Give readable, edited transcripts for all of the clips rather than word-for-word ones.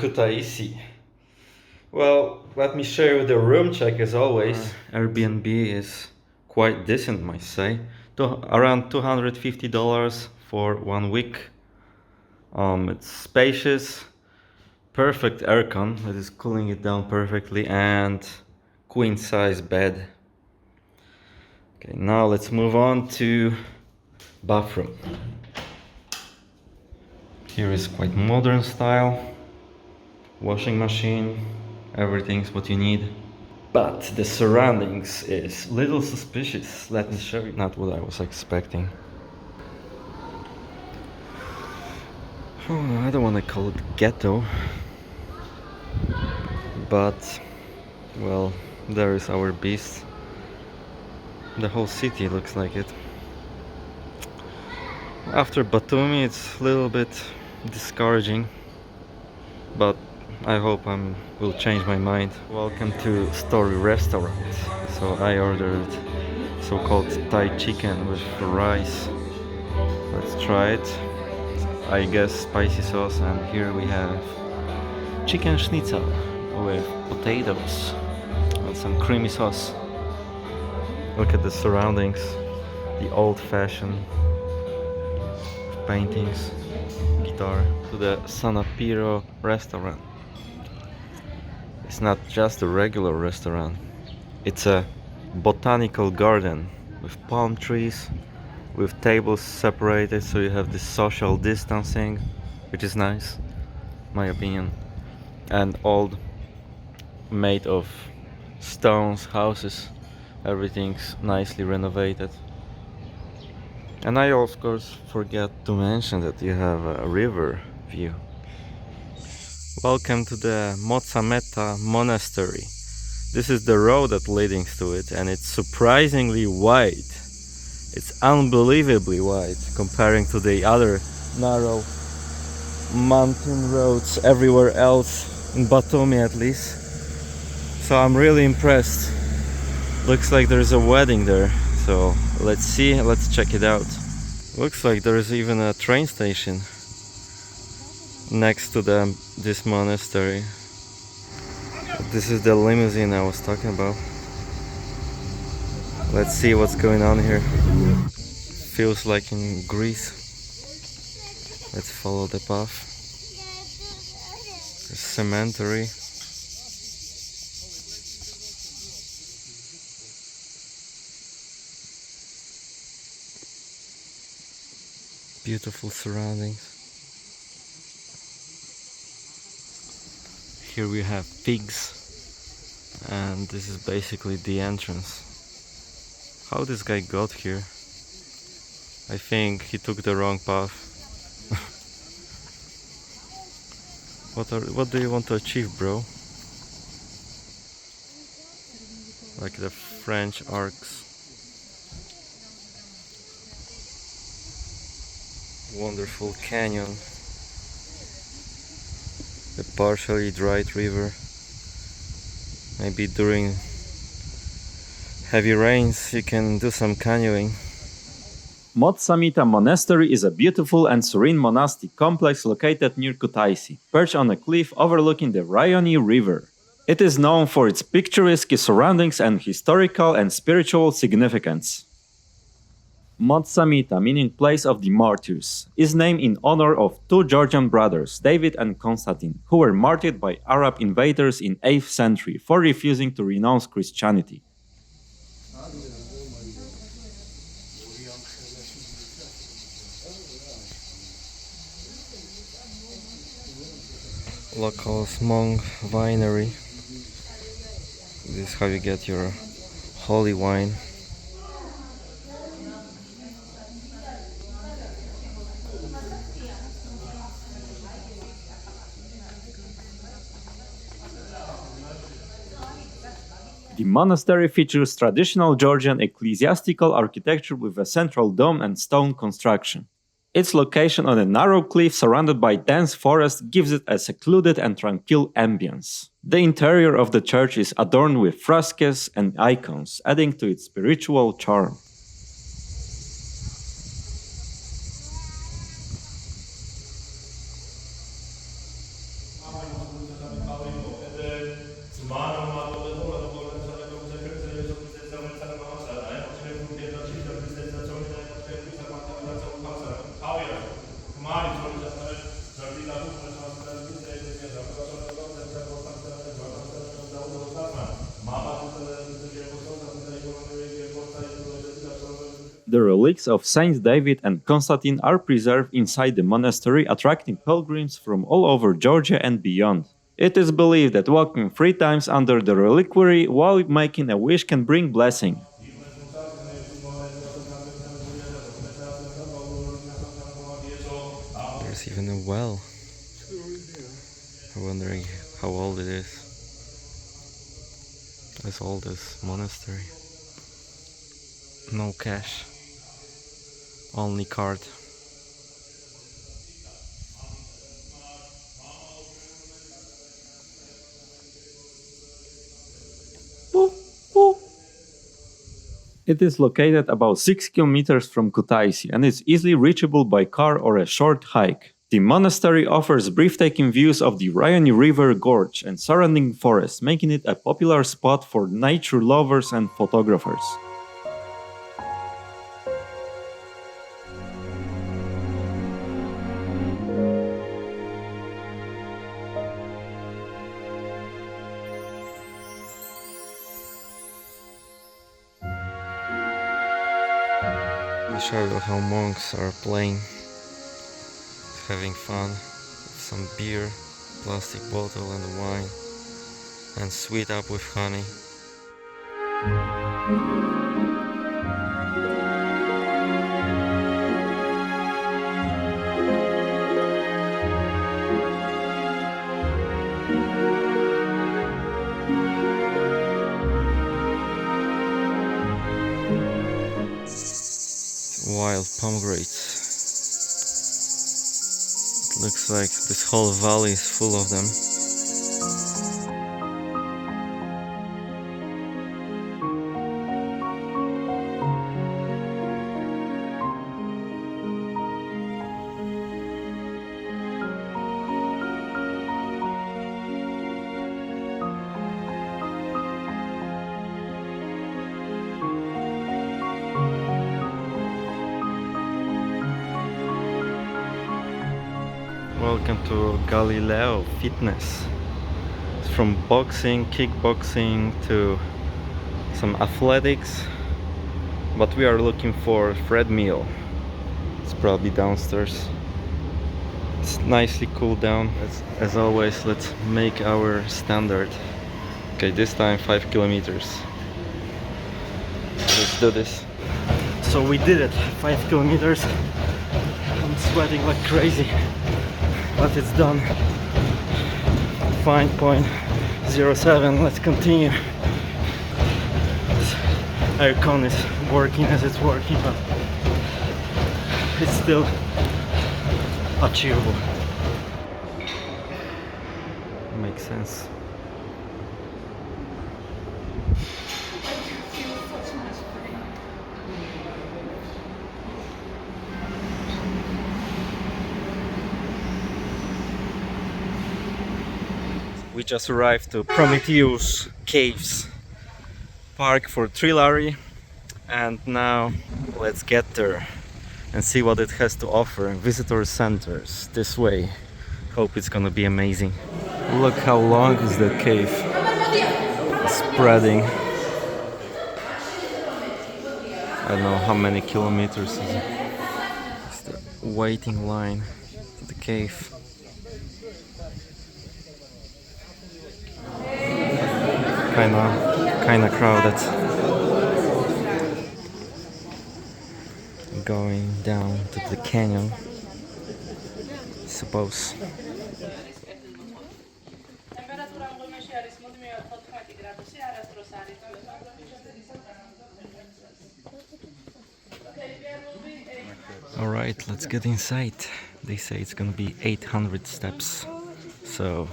Kutaisi. Well, let me show you the room check as always. Airbnb is quite decent, might say. Around $250 for 1 week. It's spacious, perfect aircon that is cooling it down perfectly, and queen size bed. Okay, now let's move on to bathroom. Here is quite modern style. Washing machine, everything's what you need. But the surroundings is little suspicious. Let me show you. Not what I was expecting. Oh, I don't want to call it ghetto, but well, there is our beast. The whole city looks like it. After Batumi, it's a little bit discouraging, but I hope I will change my mind. Welcome to Story Restaurant. So I ordered so-called Thai chicken with rice. Let's try it. I guess spicy sauce, and here we have chicken schnitzel with potatoes and some creamy sauce. Look at the surroundings, the old-fashioned paintings, guitar. To the Sanapiro restaurant. It's not just a regular restaurant, it's a botanical garden with palm trees, with tables separated, so you have this social distancing, which is nice, my opinion. And all made of stones, houses, everything's nicely renovated. And I of course forget to mention that you have a river view. Welcome to the Motsameta Monastery. This is the road that leads to it, and it's surprisingly wide. It's unbelievably wide comparing to the other narrow mountain roads everywhere else, in Batumi at least. So I'm really impressed. Looks like there's a wedding there, so let's see, let's check it out. Looks like there is even a train station next to this monastery. This is the limousine I was talking about. Let's see what's going on here. Feels like in Greece. Let's follow the path. A cemetery. Beautiful surroundings. Here we have pigs, and this is basically the entrance. How this guy got here? I think he took the wrong path. What do you want to achieve, bro? Like the French arcs. Wonderful canyon. The partially dried river. Maybe during heavy rains you can do some canoeing. Motsameta Monastery is a beautiful and serene monastic complex located near Kutaisi, perched on a cliff overlooking the Rayoni River. It is known for its picturesque surroundings and historical and spiritual significance. Motsameta, meaning place of the martyrs, is named in honor of two Georgian brothers, David and Constantine, who were martyred by Arab invaders in 8th century for refusing to renounce Christianity. Locals monk winery. This is how you get your holy wine. The monastery features traditional Georgian ecclesiastical architecture with a central dome and stone construction. Its location on a narrow cliff surrounded by dense forest gives it a secluded and tranquil ambience. The interior of the church is adorned with frescoes and icons, adding to its spiritual charm. The relics of Saints David and Constantine are preserved inside the monastery, attracting pilgrims from all over Georgia and beyond. It is believed that walking 3 times under the reliquary while making a wish can bring blessing. There's even a well. I'm wondering how old it is. As old as monastery. No cash. Only card. It is located about 6 kilometers from Kutaisi and is easily reachable by car or a short hike. The monastery offers breathtaking views of the Ryani River Gorge and surrounding forests, making it a popular spot for nature lovers and photographers. We show you how monks are playing, having fun. Some beer, plastic bottle and wine, and sweet up with honey. Wild pomegranates. It looks like this whole valley is full of them. Welcome to Galileo Fitness. It's from boxing, kickboxing to some athletics, but we are looking for treadmill. It's probably downstairs. It's nicely cooled down. As always, let's make our standard. Okay, this time 5 kilometers. Let's do this. So we did it, 5 kilometers. I'm sweating like crazy, but it's done. 5.07. Let's continue. This aircon is working as it's working, but it's still achievable. Makes sense. We just arrived to Prometheus Caves park for Trilari, and now let's get there and see what it has to offer. Visitor centers this way. Hope it's gonna be amazing. Look how long is the cave. Spreading. I don't know how many kilometers is it. It's the waiting line to the cave. Kinda crowded. Going down to the canyon, suppose. Alright, let's get inside. They say it's gonna be 800 steps, so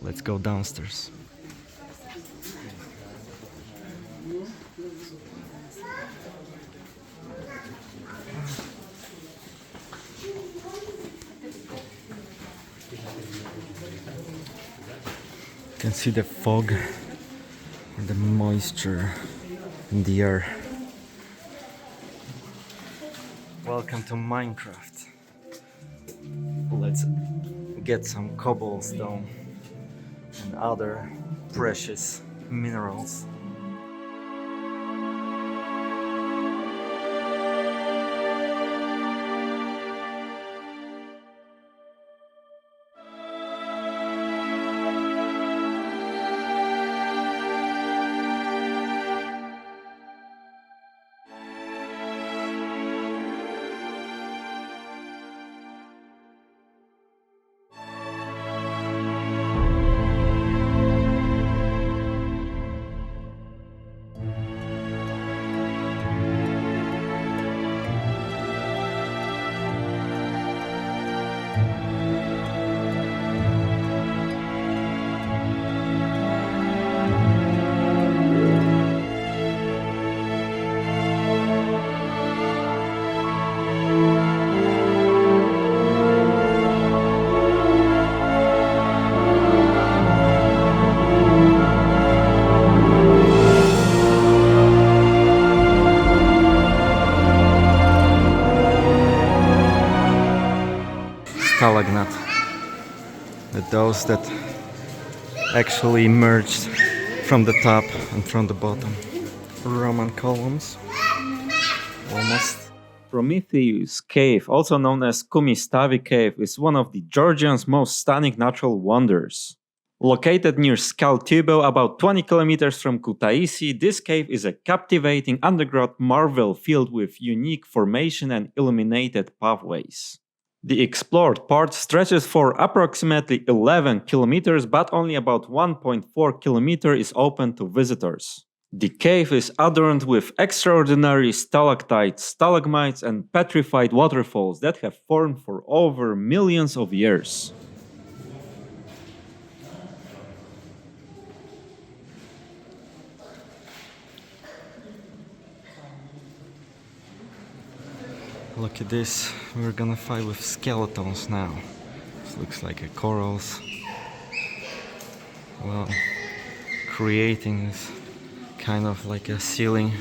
let's go downstairs. You can see the fog and the moisture in the air. Welcome to Minecraft. Let's get some cobblestone and other precious minerals. those that actually emerged from the top and from the bottom. Roman columns. Almost. Prometheus Cave, also known as Kumistavi Cave, is one of the Georgian's most stunning natural wonders. Located near Skaltubo, about 20 kilometers from Kutaisi, this cave is a captivating underground marvel filled with unique formation and illuminated pathways. The explored part stretches for approximately 11 kilometers, but only about 1.4 kilometers is open to visitors. The cave is adorned with extraordinary stalactites, stalagmites, and petrified waterfalls that have formed for over millions of years. Look at this, we're gonna fight with skeletons now. This looks like a corals. Well, creating this kind of like a ceiling.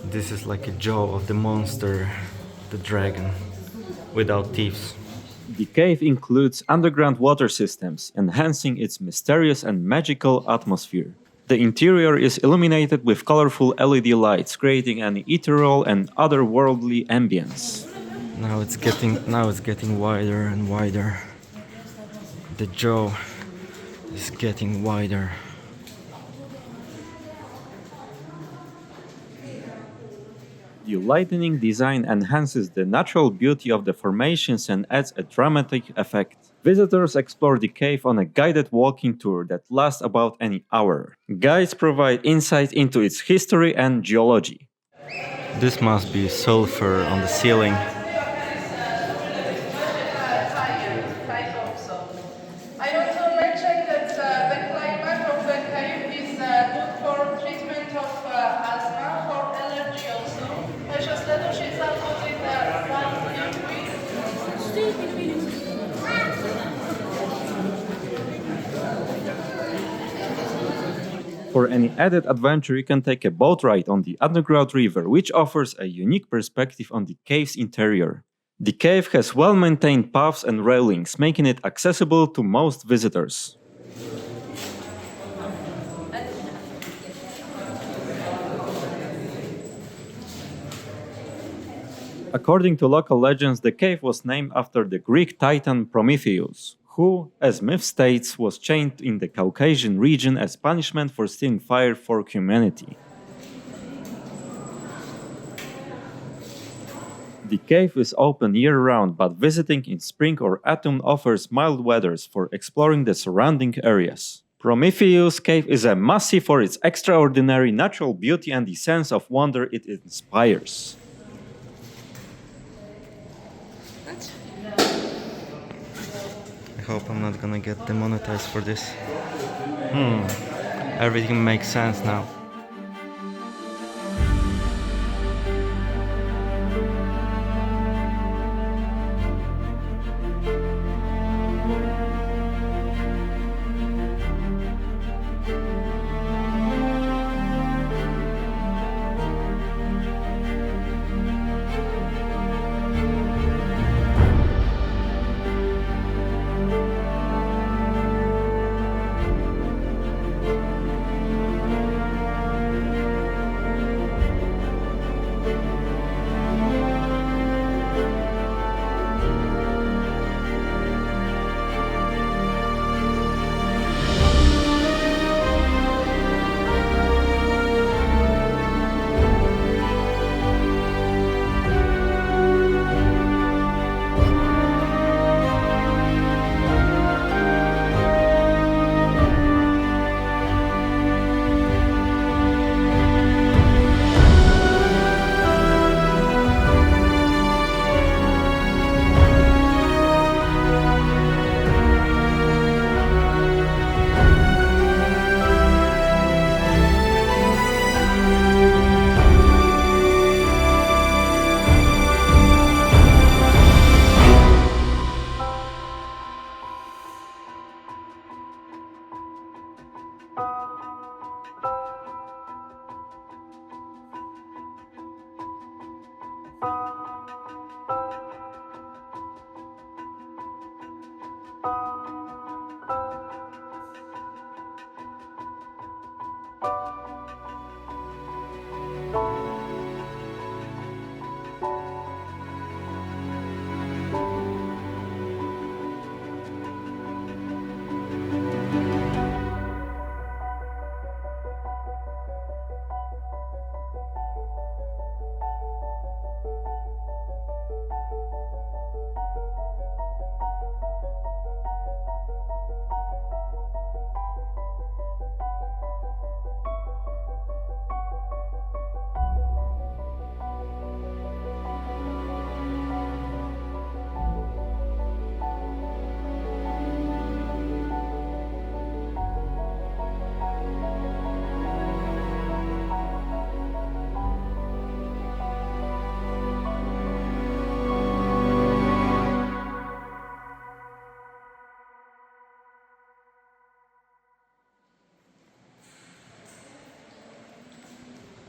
This is like a jaw of the monster, the dragon, without teeth. The cave includes underground water systems, enhancing its mysterious and magical atmosphere. The interior is illuminated with colorful LED lights, creating an ethereal and otherworldly ambience. Now it's getting wider and wider. The jaw is getting wider. The lightning design enhances the natural beauty of the formations and adds a dramatic effect. Visitors explore the cave on a guided walking tour that lasts about an hour. Guides provide insight into its history and geology. This must be sulfur on the ceiling. I also mentioned that the climate of the cave is good for treatment of asthma, for allergy also. Așa следующий заходит For any added adventure, you can take a boat ride on the underground river, which offers a unique perspective on the cave's interior. The cave has well-maintained paths and railings, making it accessible to most visitors. According to local legends, the cave was named after the Greek titan Prometheus, who, as myth states, was chained in the Caucasian region as punishment for stealing fire for humanity. The cave is open year-round, but visiting in spring or autumn offers mild weathers for exploring the surrounding areas. Prometheus Cave is a must-see for its extraordinary natural beauty and the sense of wonder it inspires. I hope I'm not gonna get demonetized for this. Everything makes sense now.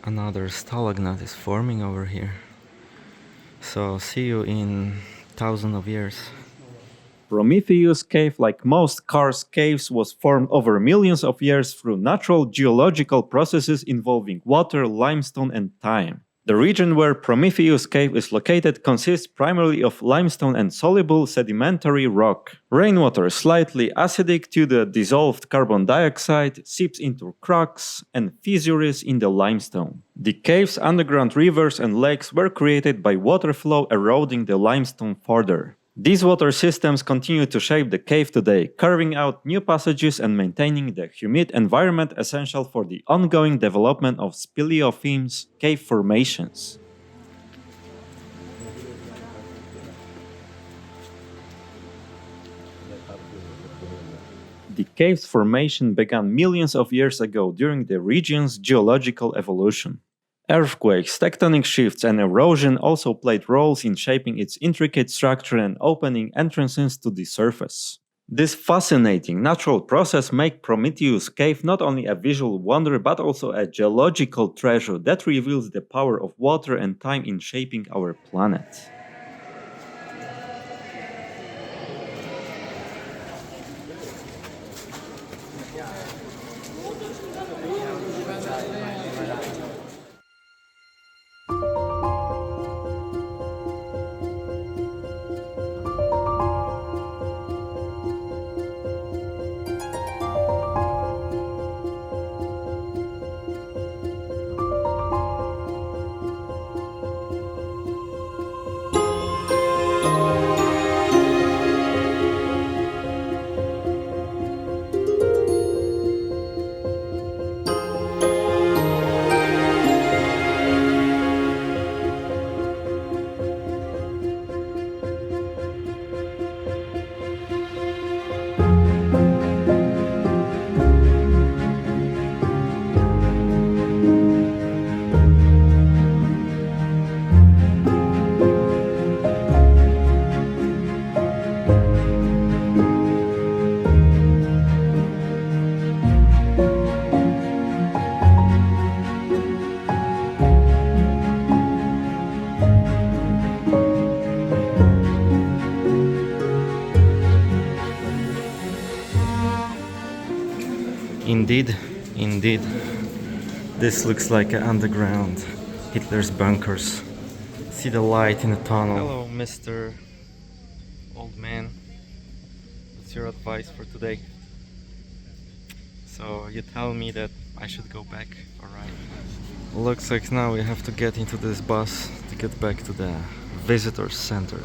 Another stalagmite is forming over here. So see you in thousands of years. Prometheus Cave, like most karst caves, was formed over millions of years through natural geological processes involving water, limestone, and time. The region where Prometheus Cave is located consists primarily of limestone and soluble sedimentary rock. Rainwater, slightly acidic to the dissolved carbon dioxide, seeps into cracks and fissures in the limestone. The cave's underground rivers and lakes were created by water flow eroding the limestone further. These water systems continue to shape the cave today, carving out new passages and maintaining the humid environment essential for the ongoing development of speleothems cave formations. The cave's formation began millions of years ago during the region's geological evolution. Earthquakes, tectonic shifts, and erosion also played roles in shaping its intricate structure and opening entrances to the surface. This fascinating natural process makes Prometheus Cave not only a visual wonder but also a geological treasure that reveals the power of water and time in shaping our planet. Indeed, this looks like an underground Hitler's bunkers. See the light in the tunnel. Hello, Mr. Old Man. What's your advice for today? So you tell me that I should go back, alright? Looks like now we have to get into this bus to get back to the visitor center.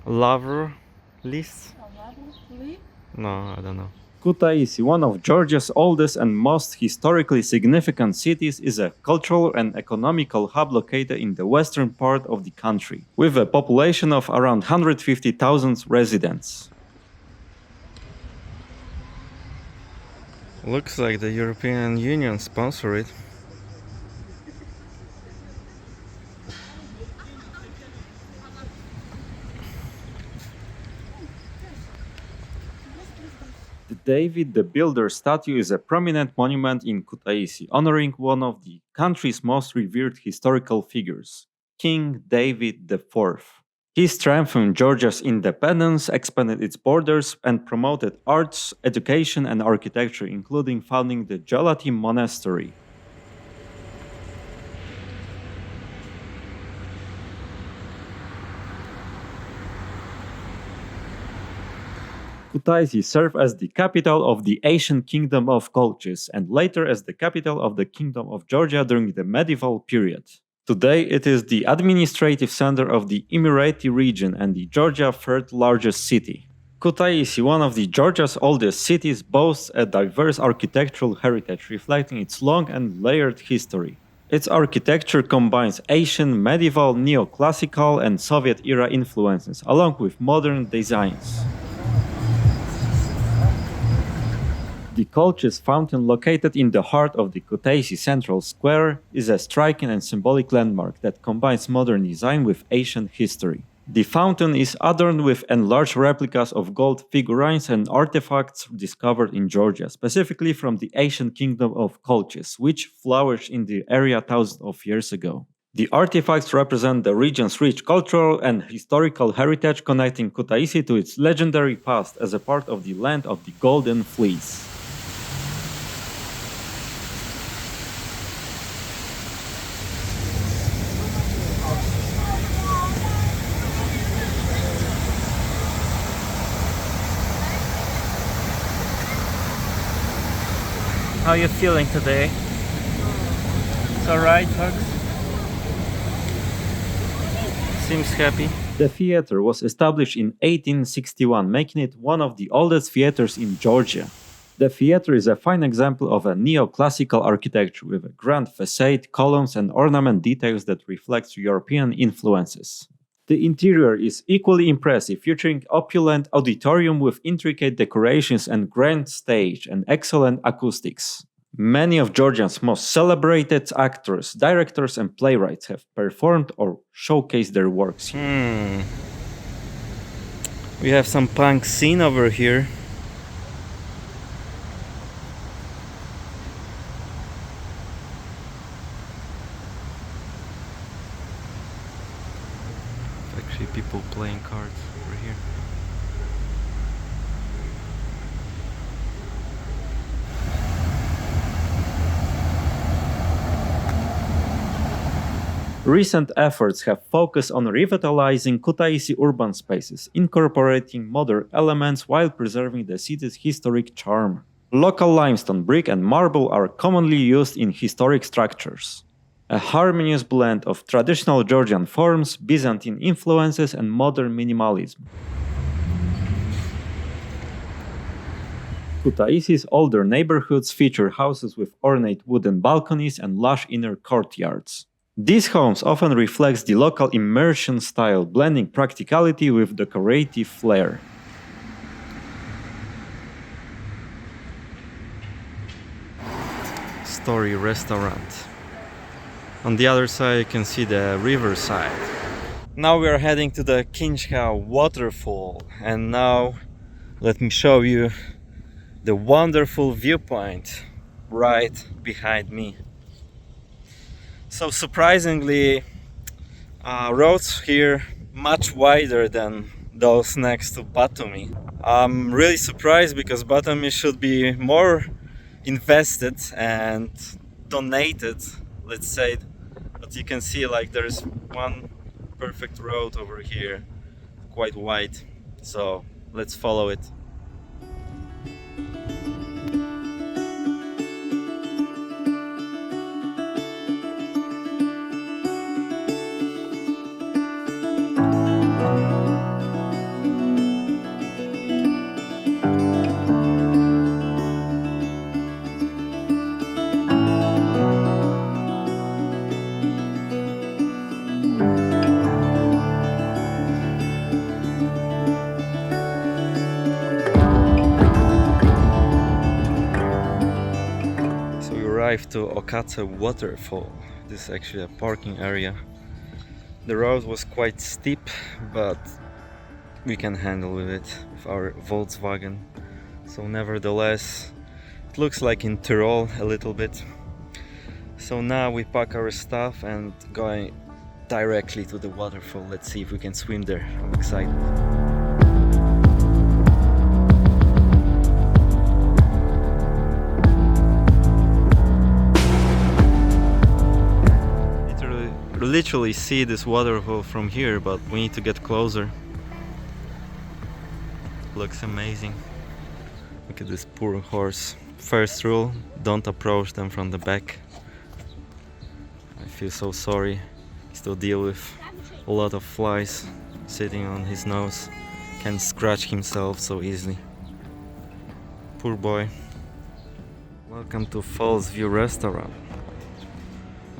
Lover list? No, I don't know. Kutaisi, one of Georgia's oldest and most historically significant cities, is a cultural and economical hub located in the western part of the country, with a population of around 150,000 residents. Looks like the European Union sponsored it. David the Builder statue is a prominent monument in Kutaisi, honoring one of the country's most revered historical figures, King David IV. He strengthened Georgia's independence, expanded its borders, and promoted arts, education, and architecture, including founding the Motsameta Monastery. Kutaisi served as the capital of the ancient kingdom of Colchis and later as the capital of the kingdom of Georgia during the medieval period. Today it is the administrative center of the Emirati region and the Georgia's third largest city. Kutaisi, one of the Georgia's oldest cities, boasts a diverse architectural heritage reflecting its long and layered history. Its architecture combines ancient, medieval, neoclassical, and Soviet-era influences, along with modern designs. The Colchis Fountain, located in the heart of the Kutaisi Central Square, is a striking and symbolic landmark that combines modern design with ancient history. The fountain is adorned with enlarged replicas of gold figurines and artifacts discovered in Georgia, specifically from the ancient kingdom of Colchis, which flourished in the area thousands of years ago. The artifacts represent the region's rich cultural and historical heritage, connecting Kutaisi to its legendary past as a part of the land of the Golden Fleece. How are you feeling today? It's alright, folks? Seems happy. The theater was established in 1861, making it one of the oldest theaters in Georgia. The theater is a fine example of a neoclassical architecture with a grand facade, columns, and ornament details that reflect European influences. The interior is equally impressive, featuring opulent auditorium with intricate decorations and grand stage and excellent acoustics. Many of Georgia's most celebrated actors, directors, and playwrights have performed or showcased their works here. We have some punk scene over here. Actually, people playing cards over here. Recent efforts have focused on revitalizing Kutaisi urban spaces, incorporating modern elements while preserving the city's historic charm. Local limestone, brick, and marble are commonly used in historic structures. A harmonious blend of traditional Georgian forms, Byzantine influences, and modern minimalism. Kutaisi's older neighborhoods feature houses with ornate wooden balconies and lush inner courtyards. These homes often reflect the local immersion style, blending practicality with decorative flair. Story restaurant. On the other side you can see the riverside. Now we are heading to the Colchis Waterfall, and now let me show you the wonderful viewpoint right behind me. So surprisingly, roads here much wider than those next to Batumi. I'm really surprised because Batumi should be more invested and donated, let's say, but you can see like there's one perfect road over here, quite wide, so let's follow it. To Okatse Waterfall. This is actually a parking area. The road was quite steep, but we can handle with it with our Volkswagen. So nevertheless, it looks like in Tyrol a little bit. So now we pack our stuff and going directly to the waterfall. Let's see if we can swim there. I'm excited. Literally see this waterfall from here, but we need to get closer. Looks amazing. Look at this poor horse. First rule, don't approach them from the back. I feel so sorry. He's to deal with a lot of flies sitting on his nose. Can scratch himself so easily. Poor boy. Welcome to Falls View Restaurant.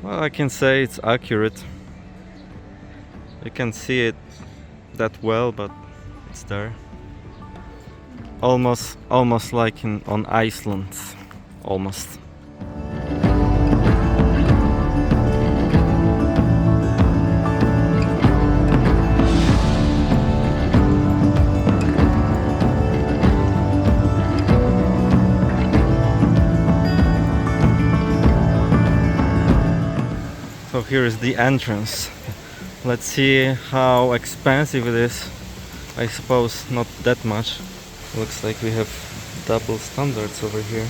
Well, I can say it's accurate. You can see it that well, but it's there. Almost like on Iceland. Almost. So here is the entrance. Let's see how expensive it is. I suppose not that much. Looks like we have double standards over here.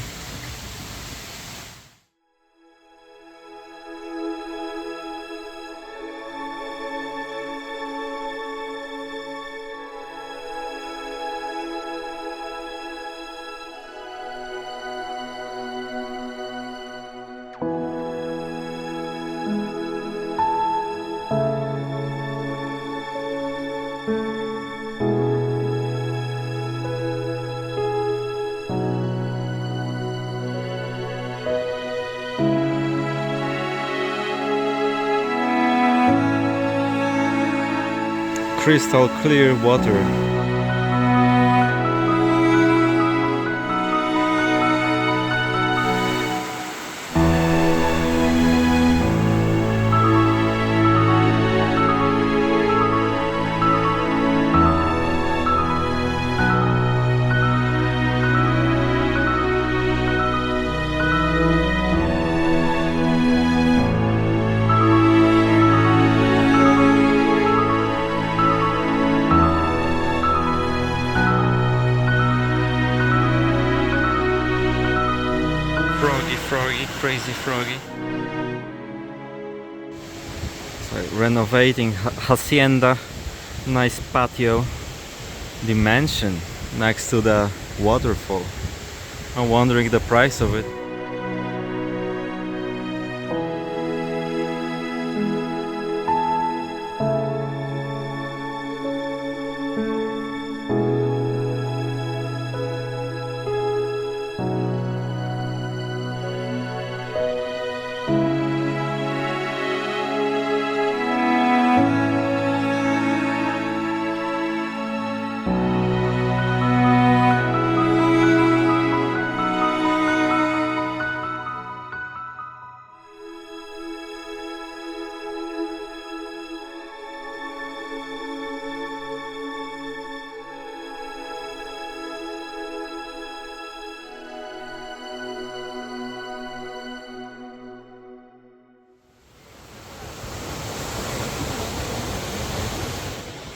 Crystal clear water. Crazy froggy. So renovating hacienda, nice patio, the mansion next to the waterfall. I'm wondering the price of it.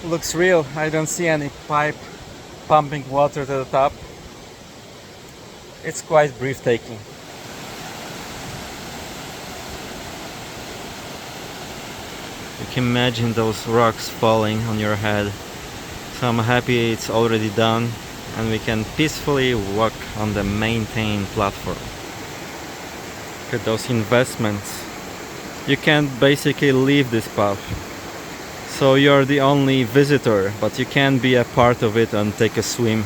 Looks real. I don't see any pipe pumping water to the top. It's quite breathtaking. You can imagine those rocks falling on your head. So I'm happy it's already done and we can peacefully walk on the maintained platform. Look at those investments. You can't basically leave this path. So you're the only visitor, but you can be a part of it and take a swim.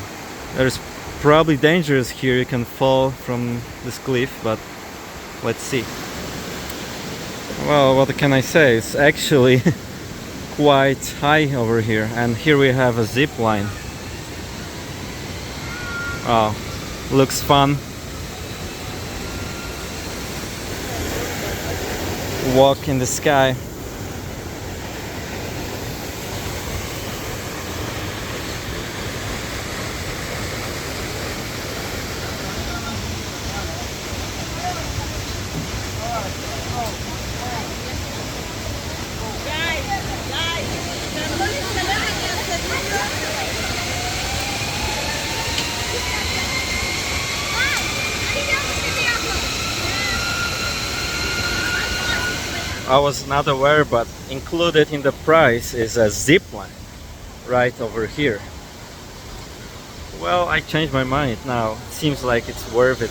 There's probably dangerous here, you can fall from this cliff, but let's see. Well, what can I say? It's actually quite high over here, and here we have a zip line. Oh, looks fun. Walk in the sky. I was not aware, but included in the price is a zip line right over here. Well, I changed my mind now. It seems like it's worth it.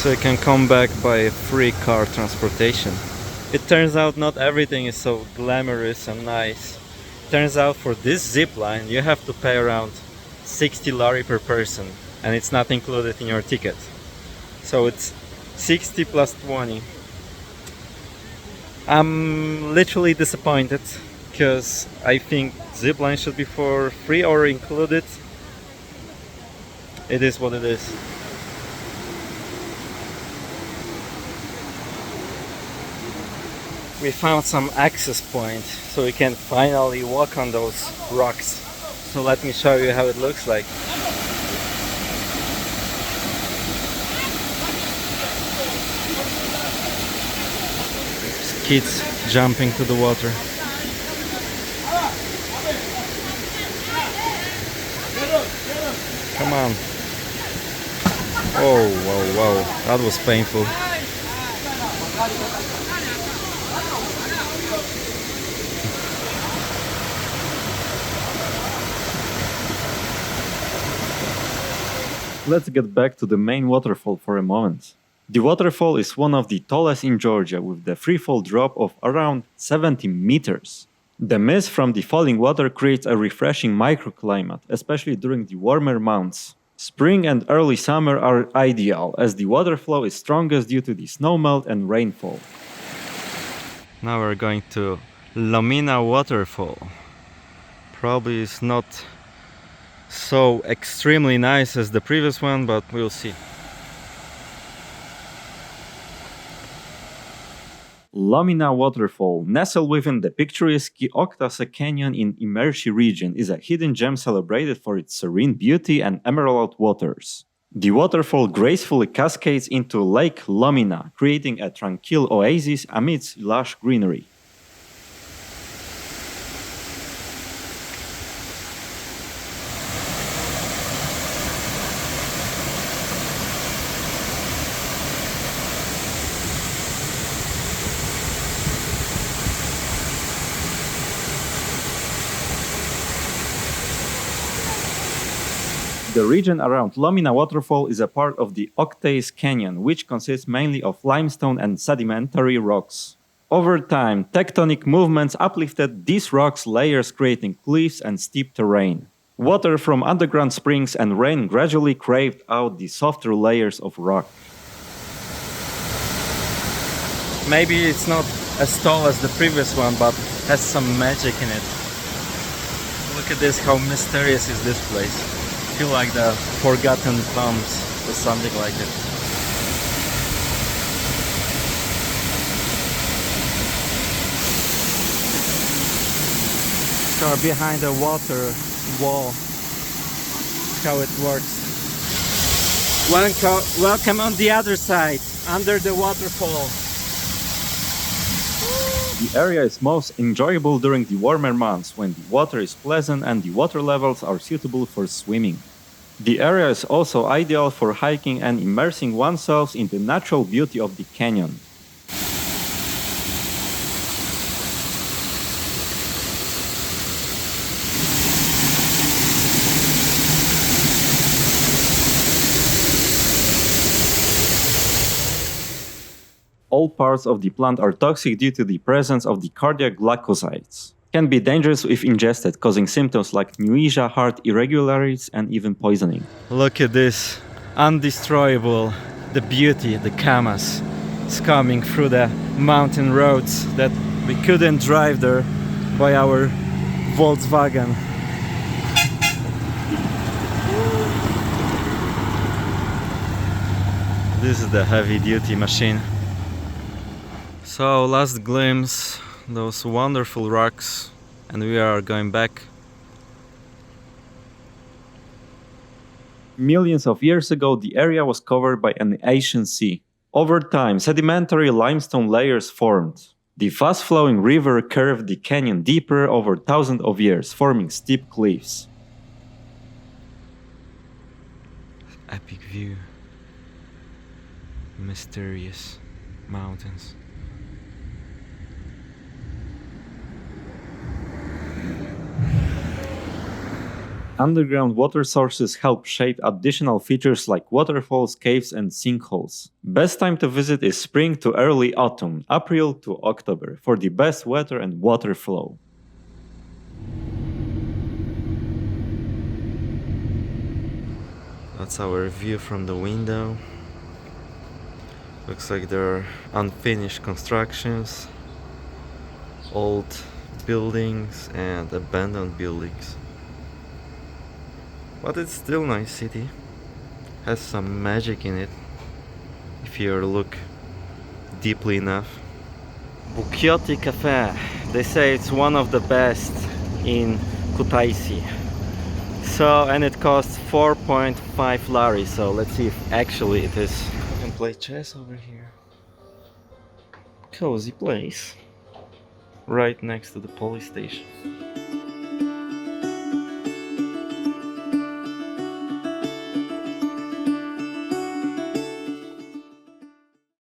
So you can come back by free car transportation. It turns out not everything is so glamorous and nice. Turns out for this zip line you have to pay around 60 lari per person, and it's not included in your ticket. So it's 60 plus 20. I'm literally disappointed because I think zip line should be for free or included. It is what it is. We found some access point so we can finally walk on those rocks. So let me show you how it looks like. There's kids jumping to the water. Come on. Oh, whoa, whoa, that was painful. Let's get back to the main waterfall for a moment. The waterfall is one of the tallest in Georgia, with the freefall drop of around 70 meters. The mist from the falling water creates a refreshing microclimate, especially during the warmer months. Spring and early summer are ideal, as the water flow is strongest due to the snowmelt and rainfall. Now we're going to Lomina Waterfall. Probably it's not so extremely nice as the previous one, but we'll see. Lomina Waterfall, nestled within the picturesque Okatse Canyon in Imerci region, is a hidden gem celebrated for its serene beauty and emerald waters. The waterfall gracefully cascades into Lake Lomina, creating a tranquil oasis amidst lush greenery. The region around Lomina Waterfall is a part of the Okatse Canyon, which consists mainly of limestone and sedimentary rocks. Over time, tectonic movements uplifted these rocks layers, creating cliffs and steep terrain. Water from underground springs and rain gradually carved out the softer layers of rock. Maybe it's not as tall as the previous one, but has some magic in it. Look at this, how mysterious is this place. I feel like the Forgotten Palms or something like it. So behind the water wall, how it works. Welcome on the other side, under the waterfall. The area is most enjoyable during the warmer months, when the water is pleasant and the water levels are suitable for swimming. The area is also ideal for hiking and immersing oneself in the natural beauty of the canyon. All parts of the plant are toxic due to the presence of the cardiac glycosides. Can be dangerous if ingested, causing symptoms like nausea, heart irregularities, and even poisoning. Look at this, undestroyable, the beauty, the camas. It's coming through the mountain roads that we couldn't drive there by our Volkswagen. This is the heavy duty machine. So last glimpse, those wonderful rocks and we are going back. Millions of years ago, the area was covered by an ancient sea. Over time, sedimentary limestone layers formed. The fast-flowing river curved the canyon deeper over thousands of years, forming steep cliffs. Epic view. Mysterious mountains. Underground water sources help shape additional features like waterfalls, caves, and sinkholes. Best time to visit is spring to early autumn, April to October, for the best weather and water flow. That's our view from the window. Looks like there are unfinished constructions, old buildings and abandoned buildings. But it's still a nice city. Has some magic in it if you look deeply enough. Bukyoti Cafe. They say it's one of the best in Kutaisi. So, and it costs 4.5 lari, so let's see if actually it is. You can play chess over here. Cozy place. Right next to the police station.